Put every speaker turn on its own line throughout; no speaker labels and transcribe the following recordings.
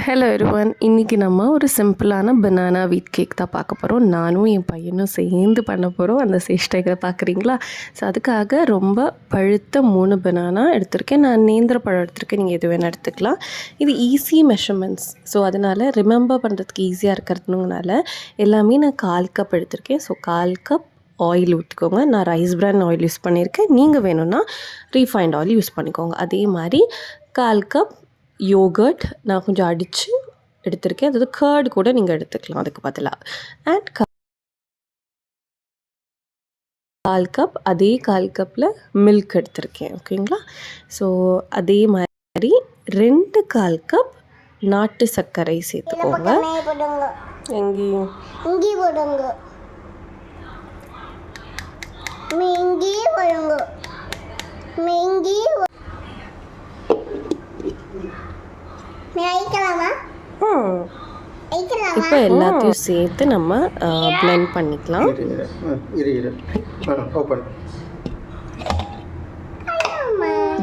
Hello everyone, இன்றைக்கி நம்ம ஒரு சிம்பிளான பனானா வீட் கேக் தான் பார்க்க போகிறோம். நானும் என் பையனும் சேர்ந்து பண்ண போகிறோம். அந்த சேஷ்டைகளை பார்க்குறீங்களா? ஸோ அதுக்காக ரொம்ப பழுத்த 3 பனானா எடுத்திருக்கேன். நான் நேந்திர பழம் எடுத்திருக்கேன், நீங்கள் எது வேணால் எடுத்துக்கலாம். இது ஈஸி மெஷர்மெண்ட்ஸ், ஸோ அதனால் ரிமெம்பர் பண்ணுறதுக்கு ஈஸியாக இருக்கிறதுனால எல்லாமே நான் 1/4 கப் எடுத்திருக்கேன். ஸோ 1/4 கப் ஆயில் ஊற்றிக்கோங்க. நான் ரைஸ் பிரான் ஆயில் யூஸ் பண்ணியிருக்கேன். நீங்கள் வேணும்னா ரீஃபைண்ட் ஆயில் யூஸ் பண்ணிக்கோங்க. அதே மாதிரி 1/4 கப் யோகர்ட் நான் கொஞ்சம் அடித்து எடுத்திருக்கேன். அதாவது கர்டு கூட நீங்கள் எடுத்துக்கலாம் அதுக்கு பதிலாக. அண்ட் 1/4 கப், அதே 1/4 கப்பில் மில்க் எடுத்திருக்கேன். ஓகேங்களா? ஸோ அதே மாதிரி 2 1/4 கப் நாட்டு சர்க்கரை சேர்த்துக்கோங்க. எங்கேயும் இப்போ எல்லாத்தையும் சேர்த்து நம்ம பிளெண்ட் பண்ணிக்கலாம்.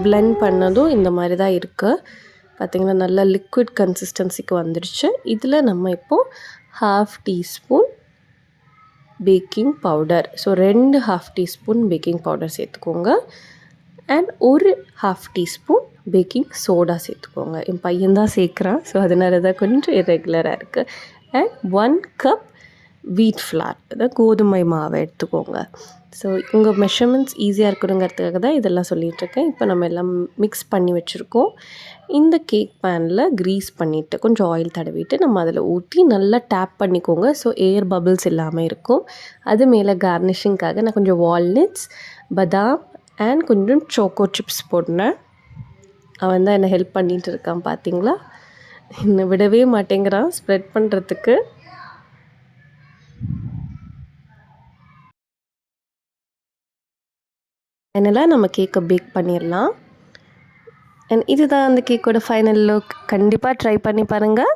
பிளெண்ட் பண்ணதும் இந்த மாதிரி தான் இருக்குது. பார்த்திங்கன்னா நல்லா லிக்விட் கன்சிஸ்டன்சிக்கு வந்துடுச்சு. இதில் நம்ம இப்போது 1/2 teaspoon baking powder, so 2 1/2 teaspoon baking powder சேர்த்துக்கோங்க. அண்ட் ஒரு 1/2 டீஸ்பூன் பேக்கிங் சோடா சேர்த்துக்கோங்க. என் பையன் தான் சேர்க்குறான், ஸோ அதனால தான் கொஞ்சம் இரெகுலராக இருக்குது. அண்ட் 1 கப் வீட் ஃப்ளார், அதாவது கோதுமை மாவை எடுத்துக்கோங்க. ஸோ உங்கள் மெஷர்மெண்ட்ஸ் ஈஸியாக இருக்கணுங்கிறதுக்காக தான் இதெல்லாம் சொல்லிகிட்ருக்கேன். இப்போ நம்ம எல்லாம் மிக்ஸ் பண்ணி வச்சுருக்கோம். இந்த கேக் பேனில் க்ரீஸ் பண்ணிவிட்டு கொஞ்சம் ஆயில் தடவிட்டு நம்ம அதில் ஊற்றி நல்லா டேப் பண்ணிக்கோங்க. ஸோ ஏர் பபிள்ஸ் இல்லாமல் இருக்கும். அது மேலே கார்னிஷிங்காக நான் கொஞ்சம் வால்நட்ஸ், பதாம் அண்ட் கொஞ்சம் சோக்கோ சிப்ஸ் போடுறேன். அவன் தான் என்னை ஹெல்ப் பண்ணிகிட்டு இருக்கான். பார்த்தீங்களா, என்னை விடவே மாட்டேங்கிறான் ஸ்ப்ரெட் பண்ணுறதுக்கு. ஃபைனலாக நம்ம கேக்கை பேக் பண்ணிடலாம். அண்ட் இதுதான் அந்த கேக்கோட ஃபைனல் லுக். கண்டிப்பாக ட்ரை பண்ணி பாருங்கள்.